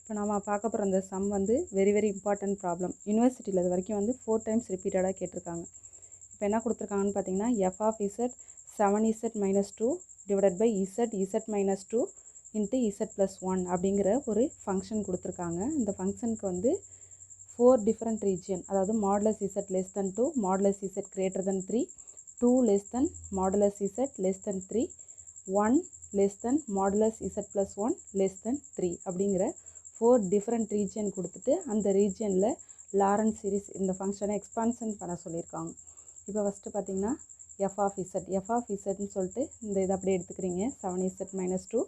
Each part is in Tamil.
இப்போ நம்ம பார்க்க போகிற அந்த சம் வந்து வெரி இம்பார்ட்டன்ட் ப்ராப்ளம். யூனிவர்சிட்டியில் இது வரைக்கும் வந்து 4 டைம்ஸ் ரிப்பீட்டடாக கேட்டிருக்காங்க. இப்போ என்ன கொடுத்துருக்காங்கன்னு பார்த்தீங்கன்னா f of z 7z minus 2 divided by z minus 2 into z plus 1 அப்படிங்கிற ஒரு ஃபங்க்ஷன் கொடுத்துருக்காங்க. இந்த ஃபங்க்ஷனுக்கு வந்து 4 டிஃப்ரெண்ட் ரீஜியன், அதாவது modulus z less than 2, modulus z greater than 3, 2 less than modulus z less than 3, 1 less than modulus z plus 1 less than 3 அப்படிங்கிற 4 டிஃப்ரெண்ட் ரீஜியன் கொடுத்துட்டு அந்த ரீஜியனில் லாரன்ஸ் சீரிஸ் இந்த ஃபங்க்ஷனை எக்ஸ்பான்ஷன் பண்ண சொல்லியிருக்காங்க. இப்போ ஃபஸ்ட்டு பார்த்தீங்கன்னா f of zன்னு சொல்லிட்டு இந்த இதை அப்படியே எடுத்துக்கிறீங்க. 7z minus 2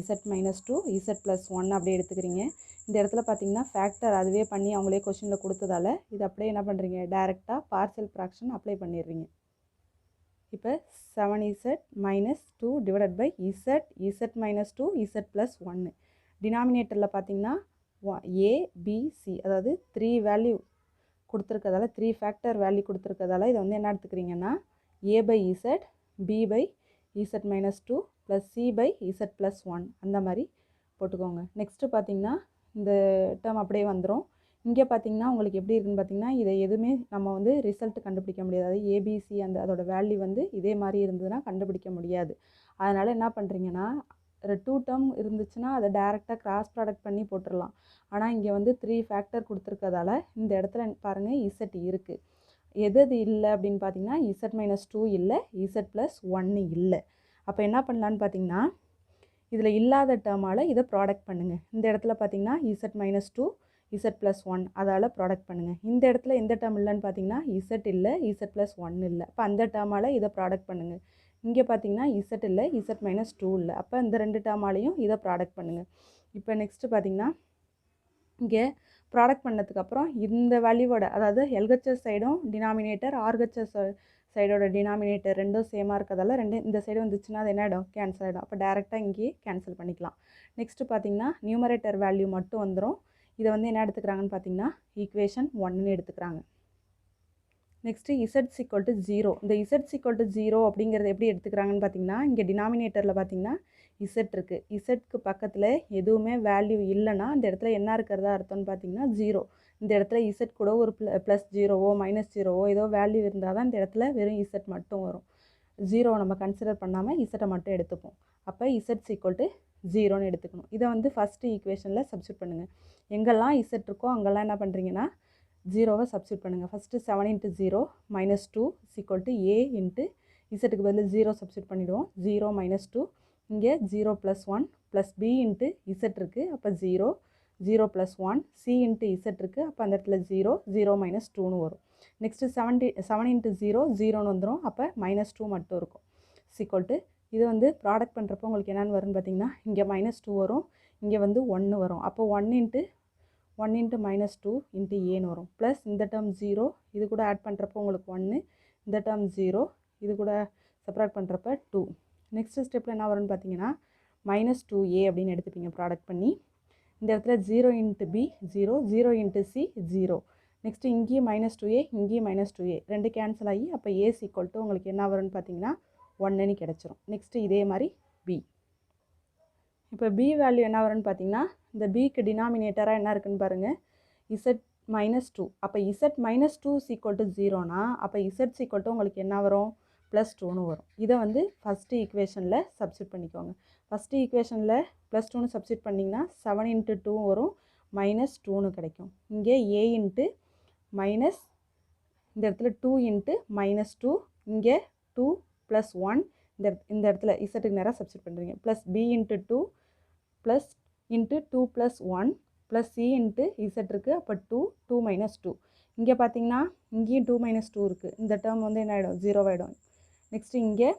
z minus 2 z plus 1 அப்படியே எடுத்துக்கிறீங்க. இந்த இடத்துல பார்த்தீங்கன்னா ஃபேக்டர் அதுவே பண்ணி அவங்களே கொஷினில் கொடுத்ததால இது அப்படியே என்ன பண்ணுறீங்க, டைரெக்டாக பார்ஷியல் ஃப்ராக்ஷன் அப்ளை பண்ணிடுறீங்க. இப்போ 7z minus 2 divided by z minus 2 z plus 1. டினாமினேட்டரில் பார்த்தீங்கன்னா a b c, அதாவது 3 வேல்யூ கொடுத்துருக்கதால 3 ஃபேக்டர் வேல்யூ கொடுத்துருக்கதால இதை வந்து என்ன எடுத்துக்கிறீங்கன்னா a by z b by z minus 2 plus c by z plus 1 அந்த மாதிரி போட்டுக்கோங்க. நெக்ஸ்ட்டு பார்த்தீங்கன்னா இந்த டேர்ம் அப்படியே வந்துடும். இங்கே பார்த்தீங்கன்னா உங்களுக்கு எப்படி இருக்குன்னு பார்த்தீங்கன்னா இதை எதுவுமே நம்ம வந்து ரிசல்ட் கண்டுபிடிக்க முடியாது. அதாவது ஏபிசி அந்த அதோட வேல்யூ வந்து இதே மாதிரி இருந்ததுன்னா கண்டுபிடிக்க முடியாது. அதனால் என்ன பண்ணுறீங்கன்னா 2 டேர்ம் இருந்துச்சுன்னா அதை டேரெக்டாக கிராஸ் ப்ராடக்ட் பண்ணி போட்டுடலாம். ஆனால் இங்கே வந்து 3 ஃபேக்டர் கொடுத்துருக்கதால இந்த இடத்துல பாருங்கள் இசட் இருக்குது. எது இல்லை அப்படின்னு பார்த்தீங்கன்னா z minus 2 இல்லை, z plus 1 இல்லை. அப்போ என்ன பண்ணலான்னு பார்த்தீங்கன்னா இதில் இல்லாத டேர்மால் இதை ப்ராடக்ட் பண்ணுங்கள். இந்த இடத்துல பார்த்தீங்கன்னா z minus 2 z plus 1 அதால் ப்ராடக்ட் பண்ணுங்கள். இந்த இடத்துல எந்த டேர்ம் இல்லைன்னு பார்த்தீங்கன்னா z இல்லை, z plus 1 இல்லை. அப்போ அந்த டேர்மால் இதை ப்ராடக்ட் பண்ணுங்கள். இங்கே பார்த்தீங்கன்னா z இல்லை, z minus 2 இல்லை. அப்போ இந்த 2 டேர்மாலையும் இதை ப்ராடக்ட் பண்ணுங்கள். இப்போ நெக்ஸ்ட்டு பார்த்தீங்கன்னா இங்கே ப்ராடக்ட் பண்ணதுக்கப்புறம் இந்த வேல்யூவோட, அதாவது எல்ஹெச்எஸ் சைடும் டினாமினேட்டர் ஆர்ஹெச்எஸ் சைடோட டினாமினேட்டர் ரெண்டும் சேமாக இருக்கிறதால இந்த சைடு வந்துச்சுன்னா அது என்ன ஆகிடும், கேன்சல் ஆகிடும். அப்போ டேரெக்டாக இங்கேயே கேன்சல் பண்ணிக்கலாம். நெக்ஸ்ட்டு பார்த்தீங்கன்னா நியூமரேட்டர் வேல்யூ மட்டும் வந்துடும். இதை வந்து என்ன எடுத்துக்கிறாங்கன்னு பார்த்தீங்கன்னா ஈக்குவேஷன் 1ன்னு எடுத்துக்கிறாங்க. நெக்ஸ்ட்டு இசட்ஸ் ஈக்குவல் டு 0. இந்த இசட்ஸ் ஈக்குவல் டு 0 அப்படிங்கிறது எப்படி எடுத்துக்கிறாங்கன்னு பார்த்தீங்கன்னா இங்கே டினாமினேட்டரில் பார்த்தீங்கன்னா இசட் இருக்குது. இசட்க்கு பக்கத்தில் எதுவுமே வேல்யூ இல்லைன்னா இந்த இடத்துல என்ன இருக்கிறதா அர்த்தம்னு பார்த்தீங்கன்னா 0. இந்த இடத்துல இசட் கூட ஒரு ப்ளஸ் 0வோ மைனஸ் 0வோ ஏதோ வேல்யூ இருந்தால் தான் இந்த இடத்துல வெறும் இசட் மட்டும் வரும். 0 நம்ம கன்சிடர் பண்ணாமல் இசட்டை மட்டும் எடுத்துப்போம். அப்போ இசட்ஸ் ஈக்குவல் டு 0ன்னு எடுத்துக்கணும். இதை வந்து ஃபஸ்ட்டு ஈக்குவேஷனில் சப்ஸ்டியூட் பண்ணுங்கள். எங்கெல்லாம் இசட் இருக்கோ அங்கெல்லாம் என்ன பண்ணுறீங்கன்னா 0வை சப்ஸ்டியூட் பண்ணுங்கள். First 7 into 0 minus 2 is equal to a into இசட்டுக்கு பதில் 0 சப்ஸ்டியூட் பண்ணிவிடுவோம். 0 minus 2, இங்கே 0 plus 1 plus b into Z இருக்குது. அப்போ 0 0 plus 1 c into இசட் இருக்குது. அப்போ அந்த இடத்துல 0 minus 2ன்னு வரும். நெக்ஸ்ட்டு 7 into 0 0ன்னு வந்துடும். அப்போ minus 2 மட்டும் இருக்கும். is equal to இது வந்து ப்ராடக்ட் பண்ணுறப்போ உங்களுக்கு என்னென்னு வரும்னு பார்த்தீங்கன்னா இங்கே minus 2 வரும், இங்கே வந்து 1 வரும். அப்போ 1 into minus 2 into ஏன்னு வரும். ப்ளஸ் இந்த டேர்ம் 0, இது கூட ஆட் பண்ணுறப்போ உங்களுக்கு 1, இந்த டேர்ம் 0, இது கூட செப்ரேட் பண்ணுறப்ப 2. நெக்ஸ்ட் ஸ்டெப்பில் என்ன வரும்னு பார்த்தீங்கன்னா minus 2a அப்படின்னு எடுத்துப்பீங்க ப்ராடக்ட் பண்ணி. இந்த இடத்துல 0 into b 0, 0 into c 0. Next இங்கேயும் minus 2a, இங்கேயும் minus 2a, ரெண்டு கேன்சல் ஆகி அப்போ a equal to உங்களுக்கு என்ன வரும்னு பார்த்தீங்கன்னா 1ன்னு கிடச்சிரும். நெக்ஸ்ட்டு இதே மாதிரி b. இப்போ b வேல்யூ என்ன வரும்னு பார்த்தீங்கன்னா இந்த bக்கு டினாமினேட்டராக என்ன இருக்குன்னு பாருங்கள், z minus 2. அப்போ z minus 2 is equal to 0னா அப்போ z equal to உங்களுக்கு என்ன வரும், ப்ளஸ் 2ன்னு வரும். இதை வந்து ஃபஸ்ட்டு ஈக்குவேஷனில் சப்ஸ்டியூட் பண்ணிக்கோங்க. ஃபஸ்ட்டு ஈக்குவேஷனில் ப்ளஸ் 2ன்னு சப்ஸ்டியூட் பண்ணிங்கன்னா 7 into 2 வரும், மைனஸ் 2ன்னு கிடைக்கும். இங்கே a into மைனஸ் இந்த இடத்துல 2 into மைனஸ் 2, இங்கே 2 + 1, இந்த இடத்துல இசட்டுக்கு நேராக சப்ஸ்டியூட் பண்ணுறீங்க. Plus b into 2 plus into 2 + 1 plus c into Z இருக்குது. அப்போ 2 minus 2. இங்கே பார்த்தீங்கன்னா இங்கேயும் 2 minus 2 இருக்குது. இந்த டேர்ம் வந்து என்ன ஆகிடும், 0 ஆகிடும். நெக்ஸ்ட்டு இங்கே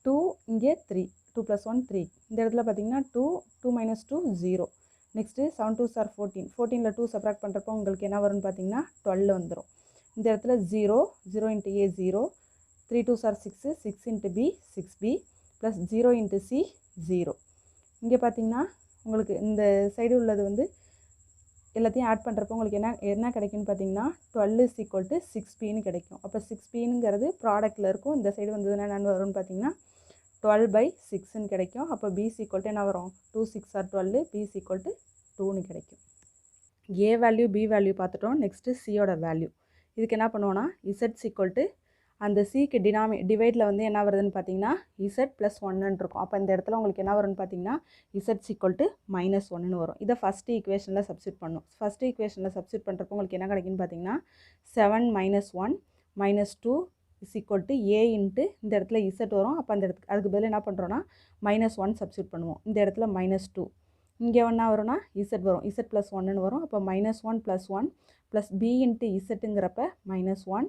2, இங்கே 3, 2 + 1 3. இந்த இடத்துல பார்த்தீங்கன்னா 2 minus 2 0. Next 7 2s are 14. 14ல் 2 subtract பண்ணுறப்போ உங்களுக்கு என்ன வரும்னு பார்த்தீங்கன்னா 12 வந்துடும். இந்த இடத்துல 0 into a 0, 3 2s are 6, 6 into b 6b plus 0 into c 0. இங்கே பார்த்தீங்கன்னா உங்களுக்கு இந்த சைடு உள்ளது வந்து எல்லாத்தையும் ஆட் பண்ணுறப்போ உங்களுக்கு என்ன கிடைக்குன்னு பார்த்தீங்கன்னா 12 is equal to 6pன்னு கிடைக்கும். அப்போ 6pங்கிறது ப்ராடக்ட்டில் இருக்கும். இந்த சைடு வந்ததுன்னா என்ன வரும்னு பார்த்தீங்கன்னா 12/6ன்னு கிடைக்கும். அப்போ b is equal to என்ன வரும் 2 6 are 12, b is equal to 2ன்னு கிடைக்கும். a வேல்யூ b வேல்யூ பார்த்துட்டோம். நெக்ஸ்ட்டு சியோட வேல்யூ. இதுக்கு என்ன பண்ணுவோன்னா z is equal to அந்த சிக்கு டிவைடில் வந்து என்ன வருதுன்னு பார்த்தீங்கன்னா z + 1ன்னு இருக்கும். அப்போ இந்த இடத்துல உங்களுக்கு என்ன வரும்னு பார்த்தீங்கன்னா z is equal to -1ன்னு வரும். இதை ஃபஸ்ட்டு ஈக்குவேஷனில் சப்ஸ்டியூட் பண்ணும். ஃபஸ்ட்டு ஈக்குவேஷனில் சப்ஸ்டியூட் பண்ணுறப்போ உங்களுக்கு என்ன கிடைக்குன்னு பார்த்தீங்கன்னா 7 - 1 - 2 is equal to a into இந்த இடத்துல z வரும். அப்போ அந்த இடத்துக்கு அதுக்கு பதில் என்ன பண்ணுறோன்னா -1 சப்ஸ்டியூட் பண்ணுவோம். இந்த இடத்துல -2 இங்கே என்ன வரும்னா z வரும். z + 1ன்னு வரும். அப்போ -1 + 1 ப்ளஸ் b இன்ட்டு zங்கிறப்ப -1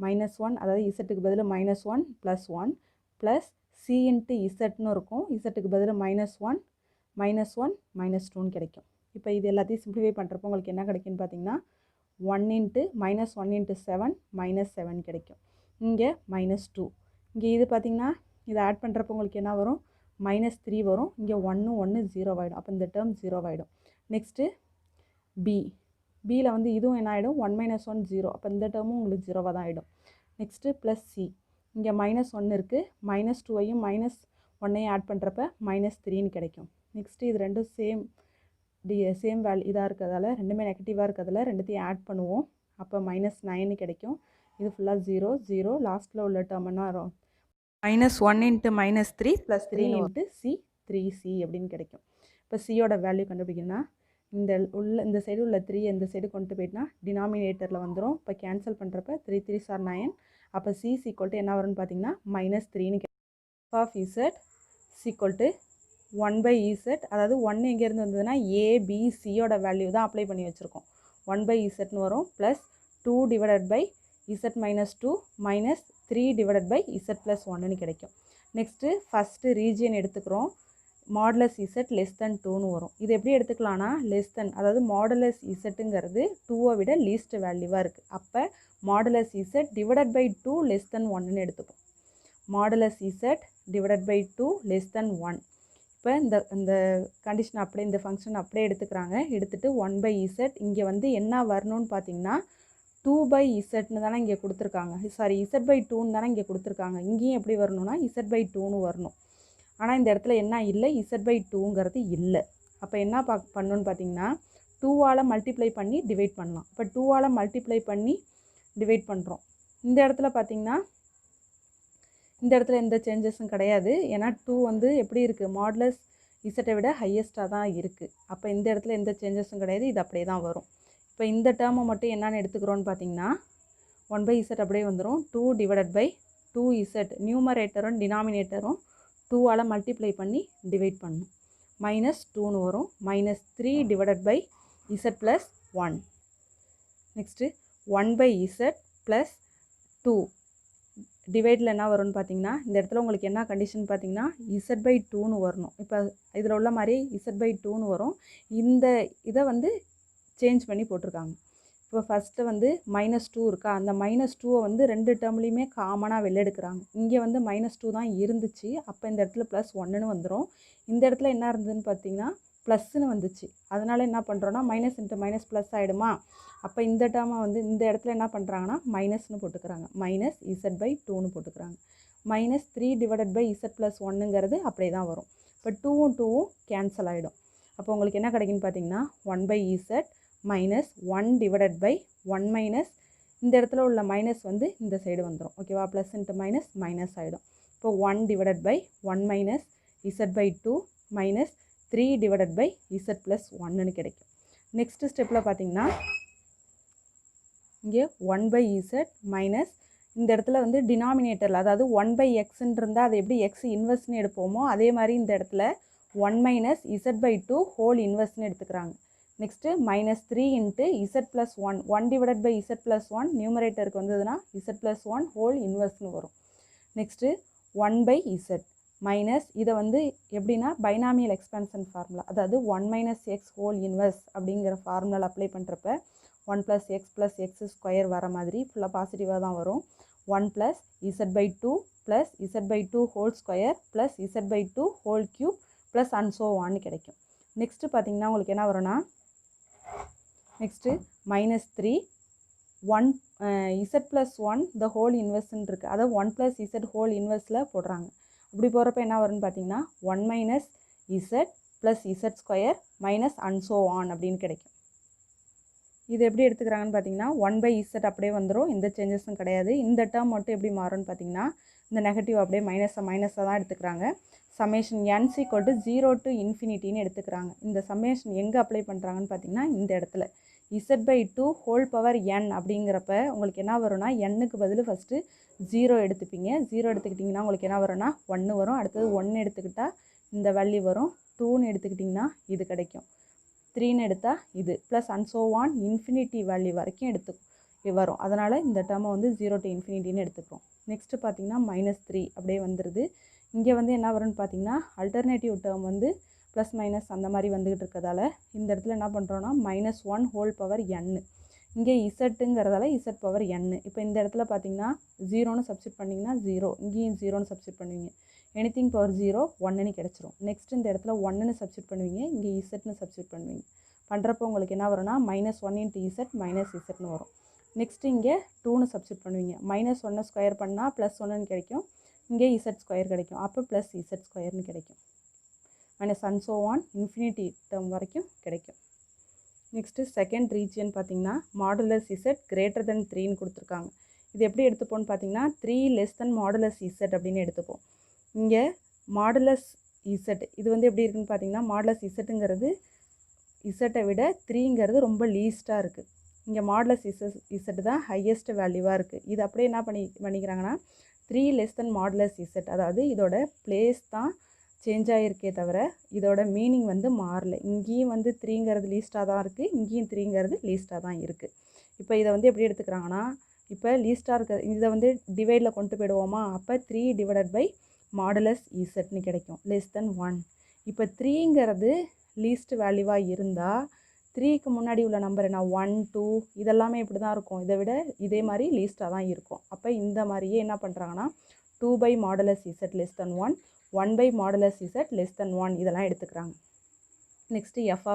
-1 அதாவது இசட்டுக்கு பதில் -1 + 1 ப்ளஸ் சி இன்ட்டு இசட்னு இருக்கும். இசட்டுக்கு பதில் -1 -1 -2ன்னு கிடைக்கும். இப்போ இது எல்லாத்தையும் சிம்பிளிஃபை பண்ணுறப்போ உங்களுக்கு என்ன கிடைக்குன்னு பார்த்தீங்கன்னா 1 இன்ட்டு -1 இன்ட்டு 7 -7 கிடைக்கும். இங்கே -2 இங்கே இது பார்த்திங்கன்னா இதை ஆட் பண்ணுறப்போ உங்களுக்கு என்ன வரும் -3 வரும். இங்கே 1 1 0 ஆகிடும். அப்போ இந்த டேர்ம் 0 ஆகிடும். நெக்ஸ்ட்டு பியில் வந்து இதுவும் என்ன ஆகிடும் 1 - 1 0. அப்போ இந்த டேர்மும் உங்களுக்கு 0வாக தான் ஆகிடும். நெக்ஸ்ட்டு ப்ளஸ் சி இங்கே -1 இருக்குது. -2ஐயும் -1ஐயும் ஆட் பண்ணுறப்ப -3ன்னு கிடைக்கும். நெக்ஸ்ட்டு இது ரெண்டும் சேம் வேல்யூ இதாக இருக்கிறதால ரெண்டுமே நெகட்டிவாக இருக்கிறதால ரெண்டுத்தையும் ஆட் பண்ணுவோம். அப்போ -9 கிடைக்கும். இது ஃபுல்லாக 0 0 லாஸ்ட்டில் உள்ள டேர்ம் என்ன வரும் -1 into -3 plus 3 into C 3c அப்படின்னு கிடைக்கும். இப்போ சியோட வேல்யூ கண்டுபிடிக்கணும்னா இந்த சைடு உள்ள 3 இந்த சைடு கொண்டு போயிட்டுனா டினாமினேட்டரில் வந்துடும். இப்போ கேன்சல் பண்ணுறப்ப 3 3 are 9. அப்போ c is equal to என்ன வரும்னு பார்த்தீங்கன்னா -3ன்னு கிடைக்கும். Of z is equal to 1/z அதாவது 1 எங்கேருந்து வந்ததுன்னா ABCயோட வேல்யூ தான் அப்ளை பண்ணி வச்சுருக்கோம். 1/zன்னு வரும் plus 2 divided by z minus 2 minus 3 divided by z plus 1ன்னு கிடைக்கும். நெக்ஸ்ட்டு ஃபஸ்ட்டு ரீஜியன் எடுத்துக்கிறோம். மாடுலஸ் இசட் லெஸ் தென் 2ன்னு வரும். இது எப்படி எடுத்துக்கலாம்னா லெஸ் தென் அதாவது மாடுலஸ் இசட்டுங்கிறது 2வை விட லீஸ்ட் வேல்யூவாக இருக்குது. அப்போ modulus Z divided by 2 less than 1ன்னு எடுத்துப்போம். Modulus Z divided by 2 less than 1. இப்போ இந்த கண்டிஷன் அப்படியே இந்த ஃபங்க்ஷன் அப்படியே எடுத்துக்கிறாங்க. எடுத்துகிட்டு 1/z இங்கே வந்து என்ன வரணும்னு பார்த்தீங்கன்னா 2/zன்னு தானே இங்கே கொடுத்துருக்காங்க. சாரி z/2ன்னு தானே இங்கே கொடுத்துருக்காங்க. இங்கேயும் எப்படி வரணும்னா z/2ன்னு வரணும். ஆனால் இந்த இடத்துல என்ன இல்லை z/2ங்கிறது இல்லை. அப்போ என்ன பண்ணணும்னு பார்த்தீங்கன்னா 2ஆல் மல்டிப்ளை பண்ணி டிவைட் பண்ணலாம். இப்போ 2ஆல் மல்டிப்ளை பண்ணி டிவைட் பண்ணுறோம். இந்த இடத்துல பார்த்தீங்கன்னா இந்த இடத்துல எந்த சேஞ்சஸும் கிடையாது. ஏன்னா 2 வந்து எப்படி இருக்குது மாடுலஸ் இசட்டை விட ஹையஸ்ட்டாக தான் இருக்குது. அப்போ இந்த இடத்துல எந்த சேஞ்சஸும் கிடையாது. இது அப்படியே தான் வரும். இப்போ இந்த டேர்மை மட்டும் என்னென்னு எடுத்துக்கிறோன்னு பார்த்தீங்கன்னா 1/z அப்படியே வந்துடும். 2 divided by 2z நியூமரேட்டரும் டினாமினேட்டரும் 2ஆல் மல்டிப்ளை பண்ணி டிவைட் பண்ணணும். -2ன்னு வரும். -3 divided by z plus 1. Next 1/z plus 2 டிவைடில் என்ன வரும்னு பார்த்தீங்கன்னா இந்த இடத்துல உங்களுக்கு என்ன கண்டிஷன் பார்த்தீங்கன்னா z/2ன்னு வரணும். இப்போ இதில் உள்ள மாதிரி z/2ன்னு வரும். இந்த இதை வந்து சேஞ்ச் பண்ணி போட்டிருக்காங்க. இப்போ ஃபஸ்ட்டு வந்து -2 இருக்கா, அந்த -2வை வந்து ரெண்டு டேர்ம்லேயுமே காமனாக வெளில எடுக்கிறாங்க. இங்கே வந்து -2 தான் இருந்துச்சு. அப்போ இந்த இடத்துல +1ன்னு வந்துடும். இந்த இடத்துல என்ன இருந்ததுன்னு பார்த்தீங்கன்னா ப்ளஸ்ன்னு வந்துச்சு. அதனால் என்ன பண்ணுறோன்னா மைனஸ் இன்ட்டு மைனஸ் ப்ளஸ் ஆகிடுமா. அப்போ இந்த டேர்மை வந்து இந்த இடத்துல என்ன பண்ணுறாங்கன்னா மைனஸ்ன்னு போட்டுக்கிறாங்க. -z/2ன்னு போட்டுக்கிறாங்க. -3 divided by z plus 1ங்கிறது அப்படியே தான் வரும். இப்போ 2ம் 2ம் கேன்சல் ஆகிடும். அப்போ உங்களுக்கு என்ன கிடைக்குன்னு பார்த்தீங்கன்னா 1/z -1 divided by 1 minus இந்த இடத்துல உள்ள மைனஸ் வந்து இந்த சைடு வந்துடும். ஓகேவா, ப்ளஸ் இன்ட்டு மைனஸ் மைனஸ் ஆகிடும். இப்போ 1 divided by 1 minus z/2 minus 3 divided by z plus 1ன்னு கிடைக்கும். நெக்ஸ்ட் ஸ்டெப்பில் பார்த்தீங்கன்னா இங்கே 1/z மைனஸ் இந்த இடத்துல வந்து டினாமினேட்டரில் அதாவது 1/xன்னு இருந்தால் அது எப்படி x இன்வெர்ஸ்ன்னு எடுப்போமோ அதே மாதிரி இந்த இடத்துல 1 minus z/2 ஹோல் இன்வெர்ஸ்ன்னு எடுத்துக்கிறாங்க. Next -3 into z plus 1 1 divided by z plus 1 நியூமரேட்டருக்கு வந்ததுன்னா z plus 1 ஹோல் இன்வெர்ஸ்னு வரும். நெக்ஸ்ட்டு 1/z மைனஸ் இதை வந்து எப்படின்னா பைனாமியல் எக்ஸ்பென்ஷன் ஃபார்முலா அதாவது 1 - x ஹோல் இன்வெர்ஸ் அப்படிங்கிற ஃபார்முலா அப்ளை பண்ணுறப்ப 1 + x + x² வர மாதிரி ஃபுல்லாக பாசிட்டிவாக தான் வரும். 1 + z/2 + z/2 whole square + z/2 whole cube plus and so ஆன்னு கிடைக்கும். நெக்ஸ்ட்டு பார்த்தீங்கன்னா உங்களுக்கு என்ன வரும்னா next -3 1 z plus 1 the whole inverse இருக்குது. அதாவது 1 + z ஹோல் இன்வெர்ஸில் போடுறாங்க. இப்படி போகிறப்ப என்ன வரும்னு பார்த்தீங்கன்னா 1 minus Z plus Z square minus and so on அப்படின்னு கிடைக்கும். இது எப்படி எடுத்துக்கிறாங்கன்னு பார்த்தீங்கன்னா 1/z அப்படியே வந்துடும், எந்த சேஞ்சஸும் கிடையாது. இந்த டேர்ம் மட்டும் எப்படி மாறும்னு பார்த்தீங்கன்னா இந்த நெகட்டிவ் அப்படியே மைனஸாக தான் எடுத்துக்கிறாங்க. சம்மேஷன் n = 0 to இன்ஃபினிட்டின்னு எடுத்துக்கிறாங்க. இந்த சம்மேஷன் எங்கே அப்ளை பண்ணுறாங்கன்னு பார்த்தீங்கன்னா இந்த இடத்துல z/2 ஹோல் பவர் n அப்படிங்கிறப்ப உங்களுக்கு என்ன வரும்னா n-க்கு பதில் ஃபஸ்ட்டு 0 எடுத்துப்பீங்க. 0 எடுத்துக்கிட்டிங்கன்னா உங்களுக்கு என்ன வரும்னா 1 வரும். அடுத்தது 1 எடுத்துக்கிட்டால் இந்த வேல்யூ வரும். 2ன்னு எடுத்துக்கிட்டிங்கன்னா இது கிடைக்கும். 3ன்னு எடுத்தால் இது plus and so on infinity value வரைக்கும் வரும். அதனால் இந்த டேர்மை வந்து 0 to இன்ஃபினிட்டின்னு எடுத்துக்கிறோம். நெக்ஸ்ட்டு பார்த்தீங்கன்னா -3 அப்படியே வந்துடுது. இங்கே வந்து என்ன வரும்னு பார்த்தீங்கன்னா அல்டர்னேட்டிவ் டேர்ம் வந்து ப்ளஸ் மைனஸ் அந்த மாதிரி வந்துக்கிட்டு இருக்கிறதால இந்த இடத்துல என்ன பண்ணுறோன்னா -1 ஹோல் பவர் n. இங்கே இசட்டுங்கிறதால இசட் பவர் n. இப்போ இந்த இடத்துல பார்த்தீங்கன்னா 0ன்னு சப்ஸ்டிட் பண்ணிங்கன்னா 0, இங்கேயும் 0ன்னு சப்ஸ்டிட் பண்ணுவீங்க. எனிதிங் பவர் 0 1ன்னு கிடச்சிரும். நெக்ஸ்ட் இந்த இடத்துல 1ன்னு சப்ஸ்டிட் பண்ணுவீங்க, இங்கே இசட்னு சப்ஸ்டிட் பண்ணுவீங்க. பண்ணுறப்போ உங்களுக்கு என்ன வரும்னா -1 × இசட் மைனஸ் இசட்னு வரும். நெக்ஸ்ட்டு இங்கே 2ன்னு சப்ஸ்டிட் பண்ணுவீங்க. -1 ஸ்கொயர் பண்ணால் +1ன்னு கிடைக்கும், இங்கே இசட் ஸ்கொயர் கிடைக்கும். அப்போ ப்ளஸ் இசட் ஸ்கொயர்னு கிடைக்கும். Minus and so on infinity term வரைக்கும் கிடைக்கும். நெக்ஸ்ட்டு செகண்ட் ரீஜியன் பார்த்தீங்கன்னா மாடுலஸ் இசட் கிரேட்டர் தென் 3ன்னு கொடுத்துருக்காங்க. இது எப்படி எடுத்துப்போன்னு பார்த்தீங்கன்னா 3 லெஸ் தென் மாடுலஸ் இசட் அப்படின்னு எடுத்துப்போம். இங்கே மாடுலஸ் இசட் இது வந்து எப்படி இருக்குன்னு பார்த்தீங்கன்னா மாடுலஸ் இசட்டுங்கிறது இசட்டை விட 3ங்கிறது ரொம்ப லீஸ்ட்டாக இருக்குது. இங்கே மாடுலஸ் இசட் தான் ஹையஸ்ட் வேல்யூவாக இருக்குது. இது அப்படியே என்ன பண்ணிக்கிறாங்கன்னா 3 லெஸ் தென் மாடுலஸ் இசட், அதாவது இதோட பிளேஸ் தான் சேஞ்ச் ஆகிருக்கே தவிர இதோட மீனிங் வந்து மாறல. இங்கேயும் வந்து 3ங்கிறது லீஸ்ட்டாக தான் இருக்குது, இங்கேயும் 3ங்கிறது லீஸ்ட்டாக தான் இருக்குது. இப்போ இதை வந்து எப்படி எடுத்துக்கிறாங்கன்னா இப்போ லீஸ்ட்டாக இருக்க இதை வந்து டிவைடில் கொண்டு போயிடுவோமா, அப்போ 3 டிவைடட் பை மாடுலஸ் இசட்னு கிடைக்கும் லெஸ் தென் 1. இப்போ 3ங்கிறது லீஸ்ட் வேல்யூவாக இருந்தால் 3க்கு முன்னாடி உள்ள நம்பர் என்ன 1 2 இதெல்லாமே இப்படி தான் இருக்கும், இதை விட இதே மாதிரி லீஸ்ட்டாக தான் இருக்கும். அப்போ இந்த மாதிரியே என்ன பண்ணுறாங்கன்னா 2 modulus Z less than 1, 1 modulus Z less than 1 இதெல்லாம் எடுத்துக்கிறாங்க. நெக்ஸ்ட்டு எஃப்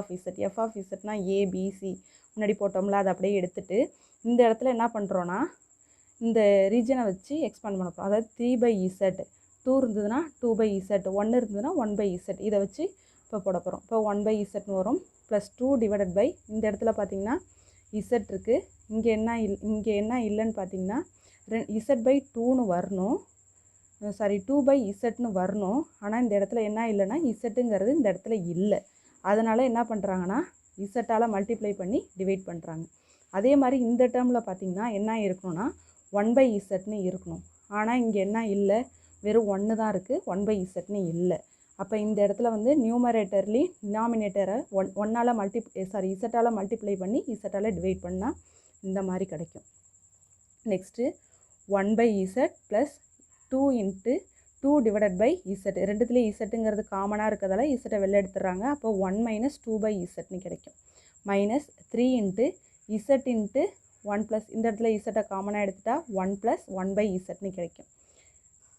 ஆஃப் இசட்னா ஏபிசி முன்னாடி போட்டோம்ல அதை அப்படியே எடுத்துகிட்டு இந்த இடத்துல என்ன பண்ணுறோன்னா இந்த ரீஜனை வச்சு எக்ஸ்பேண்ட் பண்ண போகிறோம். அதாவது 3/z 2 இருந்ததுன்னா 2/z 1 இருந்ததுன்னா 1/z இதை வச்சு இப்போ போட போகிறோம். இப்போ 1/zன்னு வரும் ப்ளஸ் 2 டிவைடட் பை இந்த இடத்துல பார்த்தீங்கன்னா இசட் இருக்குது, இங்கே என்ன இல்லைன்னு பார்த்தீங்கன்னா z/2ன்னு வரணும், சாரி 2/zன்னு வரணும். ஆனால் இந்த இடத்துல என்ன இல்லைன்னா இசட்டுங்கிறது இந்த இடத்துல இல்லை. அதனால் என்ன பண்ணுறாங்கன்னா இசட்டால் மல்டிப்ளை பண்ணி டிவைட் பண்ணுறாங்க. அதே மாதிரி இந்த டேர்மில் பார்த்திங்கன்னா என்ன இருக்கணும்னா 1/zன்னு இருக்கணும். ஆனால் இங்கே என்ன இல்லை, வெறும் 1 தான் இருக்குது, 1/zன்னு இல்லை. அப்போ இந்த இடத்துல வந்து நியூமரேட்டர்லேயும் டினாமினேட்டரை இசட்டால் மல்டிப்ளை பண்ணி இசட்டால் டிவைட் பண்ணால் இந்த மாதிரி கிடைக்கும். Next 1/z plus 2 × 2 divided by Z, ரெண்டுத்துலேயும் இசட்டுங்கிறது காமனாக இருக்கிறதால இசட்டை வெளில எடுத்துடுறாங்க. அப்போ 1 மைனஸ் 2/zன்னு கிடைக்கும். மைனஸ் 3 × z × 1 ப்ளஸ் இந்த இடத்துல இசட்டை காமனாக எடுத்துட்டா 1 ப்ளஸ் 1/zன்னு கிடைக்கும்.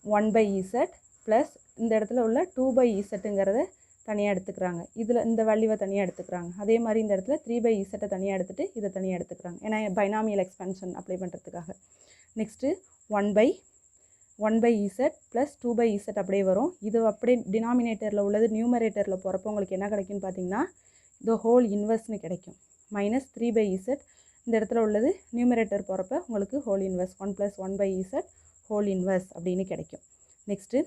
1/z ப்ளஸ் இந்த இடத்துல உள்ள 2/zங்கிறத தனியாக எடுத்துக்கிறாங்க, இதில் இந்த வேல்யூவை தனியாக எடுத்துக்கிறாங்க. அதே மாதிரி இந்த இடத்துல 3/zட்டை தனியாக எடுத்துகிட்டு இதை தனியாக எடுத்துக்கிறாங்க, ஏன்னா பைனாமியல் எக்ஸ்பென்ஷன் அப்ளை பண்ணுறதுக்காக. நெக்ஸ்ட்டு 1/z ப்ளஸ் 2/z அப்படியே வரும். இது அப்படியே டினாமினேட்டரில் உள்ளது நியூமரேட்டரில் போகிறப்போ உங்களுக்கு என்ன கிடைக்குன்னு பார்த்தீங்கன்னா இந்த ஹோல் இன்வெர்ஸ்னு கிடைக்கும். மைனஸ் 3/z இந்த இடத்துல உள்ளது நியூமரேட்டர் போகிறப்ப உங்களுக்கு whole inverse 1 + 1/z whole inverse அப்படின்னு கிடைக்கும். நெக்ஸ்ட்டு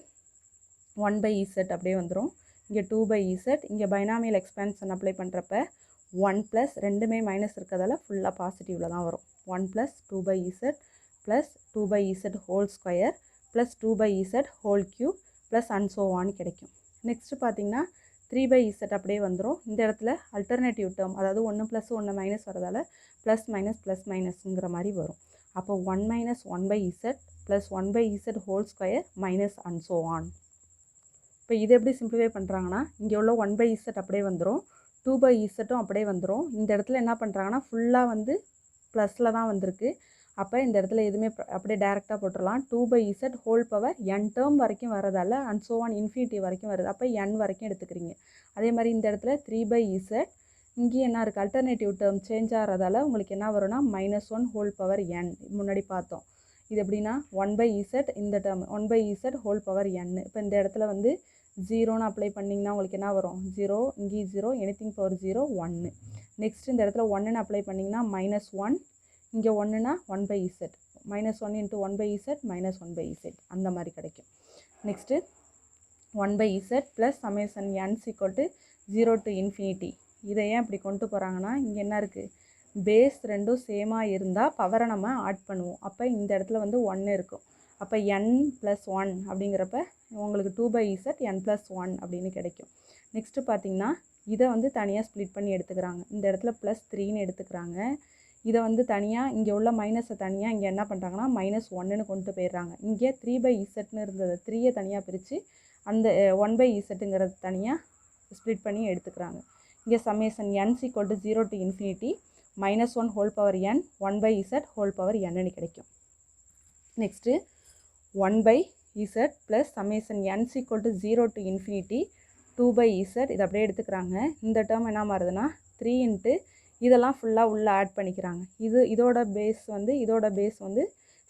1/z அப்படியே வந்துடும். இங்கே 2/z, இங்கே பைனாமியல் எக்ஸ்பென்ஷன் அப்ளை பண்ணுறப்ப 1 ப்ளஸ் ரெண்டுமே மைனஸ் இருக்கிறதால ஃபுல்லாக பாசிட்டிவில் தான் வரும். 1 + 2/z plus 2/z whole square plus 2/z whole cube plus and so on கிடைக்கும். நெக்ஸ்ட்டு பார்த்தீங்கன்னா 3/z அப்படியே வந்துடும். இந்த இடத்துல அல்டர்னேட்டிவ் டேர்ம், அதாவது 1 + 1 மைனஸ் வரதால் ப்ளஸ் மைனஸ்ங்கிற மாதிரி வரும். அப்போ 1 minus 1/z plus 1/z whole square minus and so on. இப்போ இது எப்படி சிம்பிளிஃபை பண்ணுறாங்கன்னா இங்கே உள்ள 1/z அப்படியே வந்துடும், 2/zட்டும் அப்படியே வந்துடும். இந்த இடத்துல என்ன பண்ணுறாங்கன்னா ஃபுல்லாக வந்து ப்ளஸில் தான் வந்திருக்கு. அப்போ இந்த இடத்துல எதுவுமே அப்படியே டேரெக்டாக போட்டுடலாம். 2/z whole power n term வரைக்கும் வரதால அண்ட் ஸோ ஆன் இன்ஃபினிட்டி வரைக்கும் வருது, அப்போ n வரைக்கும் எடுத்துக்கிறீங்க. அதே மாதிரி இந்த இடத்துல 3/z இங்கேயும் என்ன இருக்குது அல்டர்னேட்டிவ் டேர்ம் சேஞ்ச் ஆகிறதால உங்களுக்கு என்ன வரும்னா -1 ஹோல் பவர் n முன்னாடி பார்த்தோம். இது எப்படின்னா 1/z இந்த term 1/z whole power n. இப்போ இந்த இடத்துல வந்து 0ன்னு அப்ளை பண்ணிங்கன்னா உங்களுக்கு என்ன வரும் 0, இங்கே 0, எனிதிங் பவர் 0 1. நெக்ஸ்ட் இந்த இடத்துல 1ன்னு அப்ளை பண்ணிங்கன்னா -1, இங்கே 1னா 1/z, -1 × 1/z -1/z அந்த மாதிரி கிடைக்கும். Next 1/z plus summation n = 0 to infinity. இதை ஏன் இப்படி கொண்டு போகிறாங்கன்னா இங்கே என்ன இருக்குது, பேஸ் ரெண்டும் சேமாக இருந்தால் பவரை நம்ம ஆட் பண்ணுவோம். அப்போ இந்த இடத்துல வந்து 1 இருக்கும். அப்போ n+1 அப்படிங்கிறப்ப உங்களுக்கு 2/z n+1 அப்படின்னு கிடைக்கும். நெக்ஸ்ட்டு பார்த்திங்கன்னா இதை வந்து தனியாக ஸ்ப்ளிட் பண்ணி எடுத்துக்கிறாங்க. இந்த இடத்துல +3ன்னு எடுத்துக்கிறாங்க. இதை வந்து தனியாக இங்கே உள்ள மைனஸை தனியாக இங்கே என்ன பண்ணுறாங்கன்னா -1ன்னு கொண்டு போயிடுறாங்க. இங்கே 3/zன்னு இருந்தது 3யை தனியாக பிரித்து அந்த 1/zங்கிறது தனியாக ஸ்ப்ளிட் பண்ணி எடுத்துக்கிறாங்க. இங்கே summation n = 0 to infinity -1 whole power n 1/z whole power nன்னு கிடைக்கும். Next 1/z plus summation n = 0 to infinity 2/z இதை அப்படியே எடுத்துக்கிறாங்க. இந்த டேர்ம் என்ன மாறுதுன்னா 3 × இதெல்லாம் ஃபுல்லாக உள்ளே ஆட் பண்ணிக்கிறாங்க. இதோட பேஸ் வந்து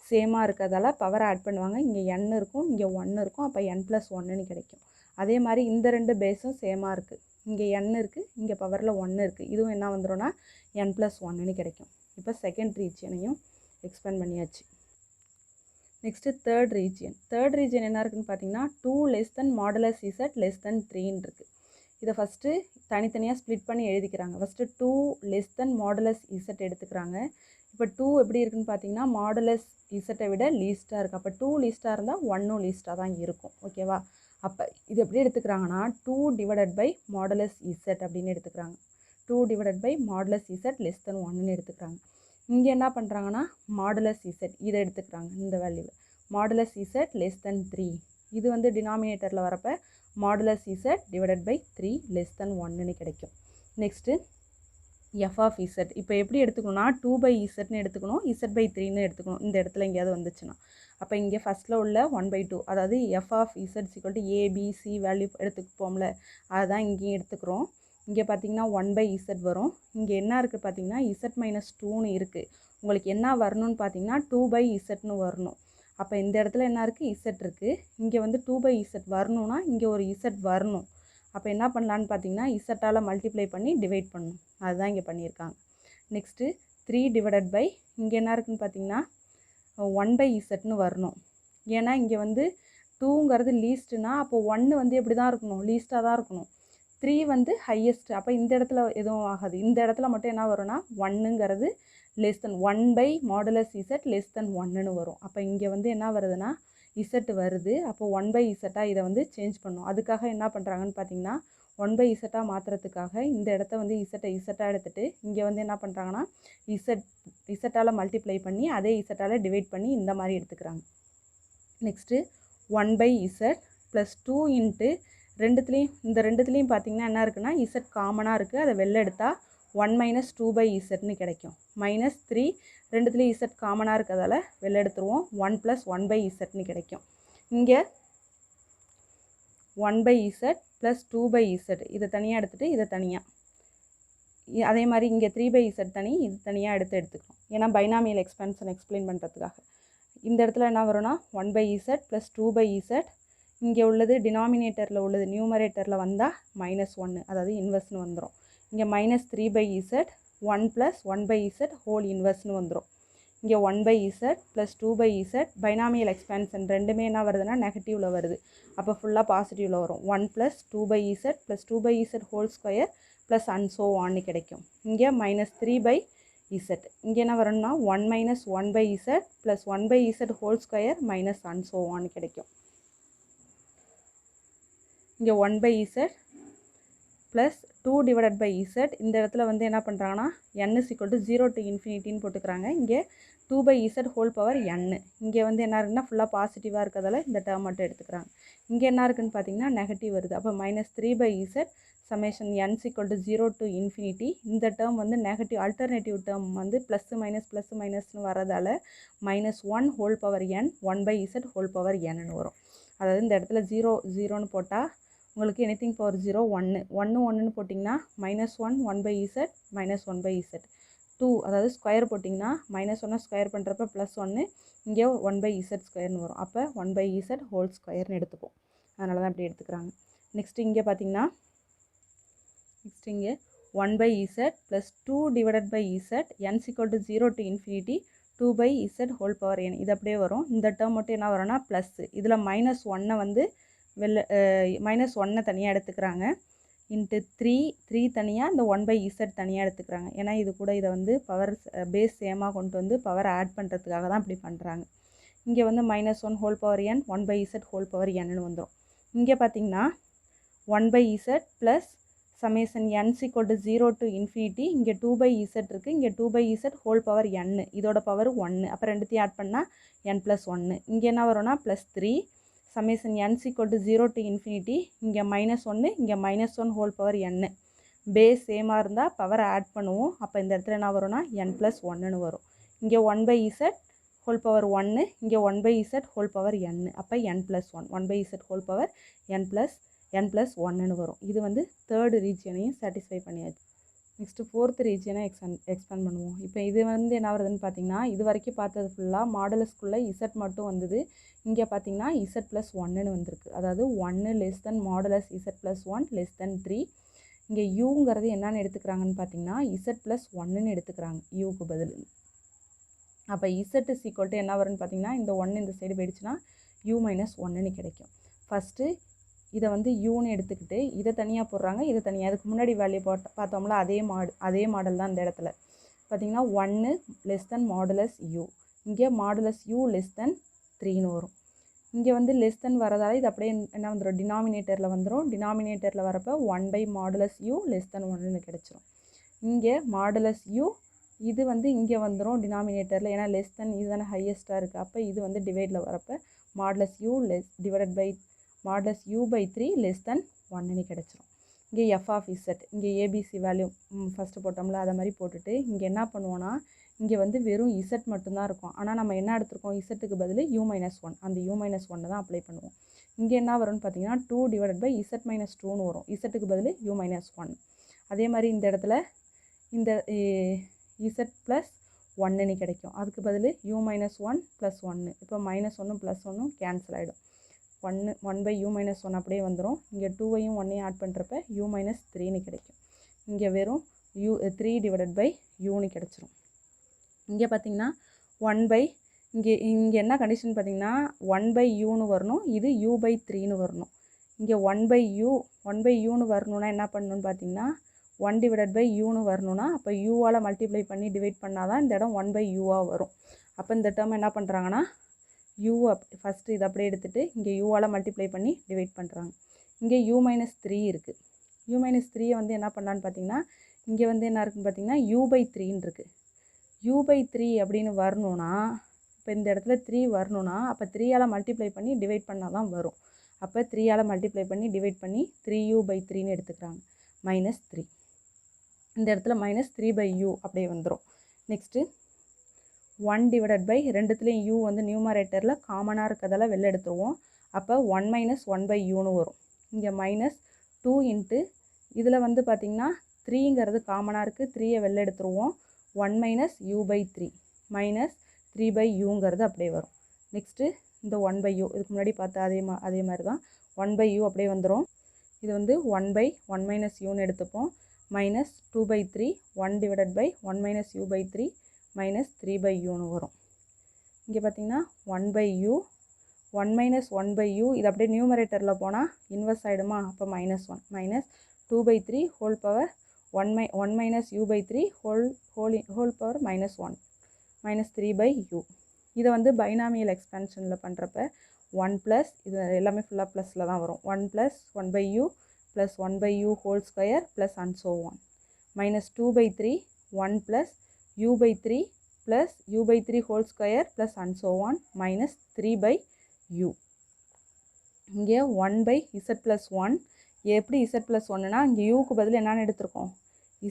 சேமாக இருக்கிறதால பவர் ஆட் பண்ணுவாங்க. இங்கே n இருக்கும், இங்கே 1 இருக்கும். அப்போ n+1ன்னு கிடைக்கும். அதே மாதிரி இந்த ரெண்டு பேஸும் சேமாக இருக்குது. இங்கே n இருக்குது, இங்கே பவரில் 1 இருக்குது. இதுவும் என்ன வந்துடும்னா n+1ன்னு கிடைக்கும். இப்போ செகண்ட் ரீஜியனையும் எக்ஸ்பேண்ட் பண்ணியாச்சு. நெக்ஸ்ட்டு தேர்ட் ரீஜியன் என்ன இருக்குதுன்னு பார்த்தீங்கன்னா 2 <| mod z <| 3ன்னு இருக்குது. இதை ஃபஸ்ட்டு தனித்தனியாக ஸ்ப்ளிட் பண்ணி எழுதிக்கிறாங்க. ஃபஸ்ட்டு 2 <| mod z எடுத்துக்கிறாங்க. இப்போ 2 எப்படி இருக்குதுன்னு பார்த்தீங்கன்னா மாடுலஸ் z விட லீஸ்ட்டாக இருக்குது. அப்போ 2 லீஸ்ட்டாக இருந்தால் 1ம் லீஸ்ட்டாக தான் இருக்கும். ஓகேவா? அப்போ இது எப்படி எடுத்துக்கிறாங்கன்னா 2 / mod z அப்படின்னு எடுத்துக்கிறாங்க. 2 / mod z <| 1ன்னு எடுத்துக்கிறாங்க. இங்கே என்ன பண்ணுறாங்கன்னா மாடுலஸ் z இதை எடுத்துக்கிறாங்க. இந்த வேல்யூவை மாடுலஸ் z <| 3 இது வந்து டினாமினேட்டரில் வரப்போ மாடுலஸ் z / 3 <| 1ன்னு கிடைக்கும். நெக்ஸ்ட்டு f(z) இப்போ எப்படி எடுத்துக்கணும்னா 2/zன்னு எடுத்துக்கணும், z/3ன்னு எடுத்துக்கணும். இந்த இடத்துல எங்கேயாவது வந்துச்சுன்னா அப்போ இங்கே ஃபஸ்ட்டில் உள்ள 1/2 அதாவது f(z) = a b c value எடுத்துப்போம்ல, அதுதான் இங்கேயும் எடுத்துக்கிறோம். இங்கே பார்த்தீங்கன்னா 1/z வரும். இங்கே என்ன இருக்குது பார்த்தீங்கன்னா z - 2ன்னு இருக்குது. உங்களுக்கு என்ன வரணும்னு பார்த்தீங்கன்னா 2/zன்னு வரணும். அப்போ இந்த இடத்துல என்ன இருக்குது z இருக்குது. இங்கே வந்து 2/z வரணும்னா இங்கே ஒரு z வரணும். அப்போ என்ன பண்ணலான்னு பார்த்தீங்கன்னா z மல்டிப்ளை பண்ணி டிவைட் பண்ணணும். அதுதான் இங்கே பண்ணியிருக்காங்க. நெக்ஸ்ட்டு 3 இங்கே என்ன இருக்குதுன்னு பார்த்தீங்கன்னா 1/zன்னு வரணும். ஏன்னா இங்கே வந்து 2ங்கிறது லீஸ்ட்டுனா அப்போ 1 வந்து எப்படி தான் இருக்கணும், லீஸ்ட்டாக தான் இருக்கணும். 3 வந்து ஹையஸ்ட். அப்போ இந்த இடத்துல எதுவும் ஆகாது. இந்த இடத்துல மட்டும் என்ன வரும்னா 1ங்கிறது <1/mod z <1ன்னு வரும். அப்போ இங்கே வந்து என்ன வருதுன்னா z வருது. அப்போ 1/z இதை வந்து சேஞ்ச் பண்ணும். அதுக்காக என்ன பண்ணுறாங்கன்னு பார்த்தீங்கன்னா 1/z மாற்றுறதுக்காக இந்த இடத்த வந்து z எடுத்துகிட்டு இங்கே வந்து என்ன பண்ணுறாங்கன்னா z மல்டிப்ளை பண்ணி அதே z டிவைட் பண்ணி இந்த மாதிரி எடுத்துக்கிறாங்க. நெக்ஸ்ட்டு 1/z ப்ளஸ் 2 × இந்த ரெண்டுத்துலேயும் பார்த்தீங்கன்னா என்ன இருக்குன்னா z காமனாக இருக்குது. அதை வெளில எடுத்தால் 1 - 2/zன்னு கிடைக்கும். -3 ரெண்டுத்துலேயும் z காமனாக இருக்கிறதால வெளில எடுத்துருவோம். 1 + 1/zன்னு கிடைக்கும். இங்கே 1/z ப்ளஸ் 2/z இதை தனியாக எடுத்துகிட்டு இதை தனியாக, அதே மாதிரி இங்கே 3/z தனி, இது தனியாக எடுத்துக்கணும். ஏன்னா பைனாமியல் எக்ஸ்பென்ஷன் எக்ஸ்பிளைன் பண்ணுறதுக்காக. இந்த இடத்துல என்ன வரும்னா 1/z ப்ளஸ் 2/z இங்கே உள்ளது டினாமினேட்டரில் உள்ளது நியூமரேட்டரில் வந்தால் -1 அதாவது இன்வெர்ஸ்னு வந்துடும். இங்கே -3/z 1 + 1/z ஹோல் இன்வெர்ஸ்னு வந்துடும். இங்கே 1/z ப்ளஸ் 2/z பைனாமியல் எக்ஸ்பென்ஷன் ரெண்டுமே என்ன வருதுன்னா நெகட்டிவில் வருது. அப்போ ஃபுல்லாக பாசிட்டிவில் வரும். 1 + 2/z plus 2/z whole square plus and so ஆன்னு கிடைக்கும். இங்கே -3/z இங்கே என்ன வரும்னா 1 - 1/z plus 1/z whole square minus and so ஆன்னு கிடைக்கும். இங்கே 1/z ப்ளஸ் 2/z இந்த இடத்துல வந்து என்ன பண்ணுறாங்கன்னா n = 0 to infinity போட்டுக்கிறாங்க. இங்கே 2/z ஹோல் பவர் n. இங்கே வந்து என்ன இருக்குன்னா ஃபுல்லாக பாசிட்டிவாக இருக்கிறதால இந்த டேர்ம் மட்டும் எடுத்துக்கிறாங்க. இங்கே என்ன இருக்குதுன்னு பார்த்தீங்கன்னா நெகட்டிவ் வருது. அப்போ -3/z summation n = 0 to infinity. இந்த டேர்ம் வந்து நெகட்டிவ் ஆல்டர்னேட்டிவ் டேர்ம் வந்து ப்ளஸ் மைனஸ்னு வரதால் -1 whole power n 1/z whole power nன்னு வரும். அதாவது இந்த இடத்துல 0ன்னு போட்டால் உங்களுக்கு எனிதிங் பவர் 0 1 1 1ன்னு போட்டிங்கன்னா -1 1/z -1/z 2 அதாவது ஸ்கொயர் போட்டிங்கன்னா -1 ஸ்கொயர் பண்ணுறப்ப +1 இங்கே 1/z ஸ்கொயர்னு வரும். அப்போ 1/z ஹோல் ஸ்கொயர்னு எடுத்துப்போம். அதனால தான் இப்படி எடுத்துக்கிறாங்க. நெக்ஸ்ட் இங்கே பார்த்தீங்கன்னா இங்கே 1/z + 2 / z n = 0 to infinity 2/z whole power n இது அப்படியே வரும். இந்த டேர்ம் மட்டும் என்ன வரும்னா ப்ளஸ், இதில் -1 வந்து -1 தனியாக எடுத்துக்கிறாங்க. இன்ட்டு 3 தனியாக, இந்த 1/z தனியாக எடுத்துக்கிறாங்க. ஏன்னா இது கூட இதை வந்து பவர் பேஸ் சேமாக கொண்டு வந்து பவர் ஆட் பண்ணுறதுக்காக தான் இப்படி பண்ணுறாங்க. இங்கே வந்து -1 whole power n 1/z whole power nன்னு வந்துடும். இங்கே பார்த்தீங்கன்னா 1/z plus summation n = 0 to infinity இங்கே 2/z இருக்குது. இங்கே 2/z ஹோல் பவர் n இதோட பவர் 1. அப்போ ரெண்டுத்தையும் ஆட் பண்ணால் n+1. இங்கே என்ன வரும்னா +3 சமேஷன் n = 0 to infinity இங்கே -1 இங்கே -1 ஹோல் பவர் n. பேஸ் சேமாக இருந்தால் பவர் ஆட் பண்ணுவோம். அப்போ இந்த இடத்துல என்ன வரும்னா n+1ன்னு வரும். இங்கே 1/z ஹோல் பவர் 1 இங்கே 1/z ஹோல் பவர் n. அப்போ n+1 1/z ஹோல் பவர் n+1ன்னு வரும். இது வந்து தேர்டு ரீஜியனையும் சாட்டிஸ்ஃபை பண்ணியாச்சு. நெக்ஸ்ட்டு ஃபோர்த் ரீஜியனை எக்ஸ்பேண்ட் பண்ணுவோம். இப்போ இது வந்து என்ன வருதுன்னு பார்த்தீங்கன்னா, இது வரைக்கும் பார்த்தது ஃபுல்லாக மாடலஸ்குள்ளே z மட்டும் வந்தது. இங்கே பார்த்தீங்கன்னா z+1ன்னு வந்திருக்கு. அதாவது 1 less than modulus z+1 less than 3. இங்கே யூங்கிறது என்னன்னு எடுத்துக்கிறாங்கன்னு பார்த்தீங்கன்னா z+1ன்னு எடுத்துக்கிறாங்க யூக்கு பதில். அப்போ z என்ன வரும்னு பார்த்தீங்கன்னா, இந்த 1 இந்த சைடு போயிடுச்சுன்னா u-1ன்னு கிடைக்கும். ஃபஸ்ட்டு இதை வந்து யூன்னு எடுத்துக்கிட்டு இதை தனியாக போடுறாங்க, இதை தனியாக. அதுக்கு முன்னாடி வேல்யூ பார்த்தோம்ல அதே மாடல் தான் இந்த இடத்துல பார்த்திங்கன்னா 1 லெஸ் தென் மாடுலஸ் யூ. இங்கே மாடுலஸ் யூ லெஸ் தென் 3ன்னு வரும். இங்கே வந்து லெஸ் தென் வரதால இது அப்படியே என்ன வந்துடும், டினாமினேட்டரில் வந்துடும். டினாமினேட்டரில் வரப்போ 1/மாடுலஸ் யூ லெஸ் தென் 1ன்னு கிடச்சிரும். இங்கே மாடுலஸ் யூ இது வந்து இங்கே வந்துடும் டினாமினேட்டரில், ஏன்னா லெஸ் தென் இதுதானே ஹையஸ்ட்டாக இருக்குது. அப்போ இது வந்து டிவைடில் வரப்போ modulus U divided by modulus u/3 less than 1ன்னு கிடச்சிரும். இங்கே f(z) இங்கே ஏபிசி வேல்யூ ஃபஸ்ட்டு போட்டோம்ல அதை மாதிரி போட்டுட்டு இங்கே என்ன பண்ணுவோன்னா, இங்கே வந்து வெறும் z மட்டும்தான் இருக்கும். ஆனால் நம்ம என்ன எடுத்துருக்கோம், z-க்கு பதில் u-1. அந்த u-1 தான் அப்ளை பண்ணுவோம். இங்கே என்ன வரும்னு பார்த்தீங்கன்னா 2 / z-2ன்னு வரும். z-க்கு பதில் u-1. அதே மாதிரி இந்த இடத்துல இந்த z+1ன்னு கிடைக்கும். அதுக்கு பதில் u-1 + 1. இப்போ -1 + 1 கேன்சல் ஆகிடும். 1/u-1 அப்படியே வந்துடும். இங்கே 2ஐயும் 1ஐயும் ஆட் பண்ணுறப்ப u-3ன்னு கிடைக்கும். இங்கே வெறும் 3 / uன்னு கிடச்சிரும். இங்கே பார்த்தீங்கன்னா இங்கே என்ன கண்டிஷன் பார்த்தீங்கன்னா 1/uன்னு வரணும், இது u/3ன்னு வரணும். இங்கே 1/uன்னு வரணுன்னா என்ன பண்ணணும்னு பார்த்தீங்கன்னா 1 / uன்னு வரணுன்னா அப்போ uவால் மல்டிப்ளை பண்ணி டிவைட் பண்ணால் தான் இந்த இடம் 1/uவாக வரும். அப்போ இந்த டேர்ம் என்ன பண்ணுறாங்கன்னா u ஃபஸ்ட்டு இதை அப்படியே எடுத்துகிட்டு இங்கே uவால் மல்டிப்ளை பண்ணி டிவைட் பண்ணுறாங்க. இங்கே u-3 இருக்குது. u-3 வந்து என்ன பண்ணலான்னு பார்த்தீங்கன்னா, இங்கே வந்து என்ன இருக்குன்னு பார்த்தீங்கன்னா u/3ன்னு இருக்குது. u/3 அப்படின்னு வரணுன்னா, இப்போ இந்த இடத்துல 3 வரணுன்னா அப்போ 3ஆல் மல்டிப்ளை பண்ணி டிவைட் பண்ணால் தான் வரும். அப்போ 3ஆல் மல்டிப்ளை பண்ணி டிவைட் பண்ணி 3u/3ன்னு எடுத்துக்கிறாங்க. -3 இந்த இடத்துல -3/u அப்படியே வந்துடும். நெக்ஸ்ட்டு 1 ரெண்டுத்துலேயும் u வந்து நியூமரேட்டரில் காமனாக இருக்கிறதால வெளில எடுத்துருவோம். அப்போ 1 - 1/uன்னு வரும். இங்கே -2 இன்ட்டு இதில் வந்து பார்த்திங்கன்னா 3ங்கிறது காமனாக இருக்குது, 3ஐ வெளில எடுத்துருவோம். 1 - u/3 -3/uங்கிறது அப்படியே வரும். நெக்ஸ்ட்டு இந்த 1/u இதுக்கு முன்னாடி பார்த்தா அதே மாதிரி தான் 1/u அப்படியே வந்துடும். இது வந்து 1/1 - uன்னு எடுத்துப்போம். -2/3 1 / 1 - u/3 -3/uன்னு வரும். இங்கே பார்த்தீங்கன்னா 1/u 1 - 1/u இது அப்படியே நியூமரேட்டரில் போனால் இன்வெர்ஸ் ஆகிடுமா, அப்போ -1 -2/3 whole power 1 - u/3 whole power -1 -3/u. இதை வந்து பைனாமியல் எக்ஸ்பென்ஷனில் பண்ணுறப்ப 1 இது எல்லாமே ஃபுல்லாக ப்ளஸில் தான் வரும். 1 + 1/u + 1/u whole square plus and so one -2/3 1 + u/3 + u/3 whole square plus and so one -3/u. இங்கே 1/z+1 எப்படி z+1னா இங்கே யூக்கு பதில் என்னன்னு எடுத்திருக்கோம்,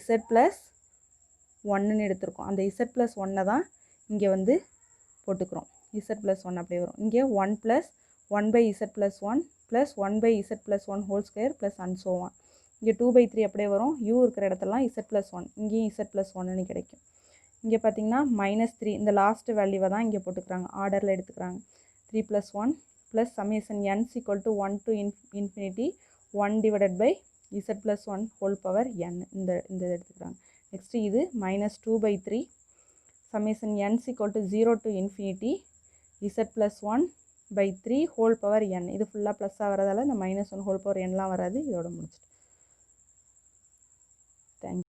z+1ன்னு எடுத்திருக்கோம். அந்த z+1 தான் இங்கே வந்து போட்டுக்கிறோம். z+1 அப்படியே வரும். இங்கே 1 + 1/z+1 + 1/z+1 whole square plus and so one. இங்கே 2/3 அப்படியே வரும். u இருக்கிற இடத்துலாம் z+1 இங்கேயும் z+1ன்னு கிடைக்கும். இங்கே பார்த்தீங்கன்னா -3 இந்த லாஸ்ட் வேல்யூவை தான் இங்கே போட்டுக்கிறாங்க, ஆர்டரில் எடுத்துக்கிறாங்க. 3 + 1 plus summation n = 1 to infinity 1 divided by z plus 1 whole power n இந்த எடுத்துக்கிறாங்க. நெக்ஸ்ட்டு இது -2/3 summation n = 0 to infinity z plus 1/3 whole power n. இது ஃபுல்லாக ப்ளஸ்ஸாக வரதால் இந்த -1 whole power nலாம் வராது. இதோட முடிச்சிட்டு தேங்க்யூ.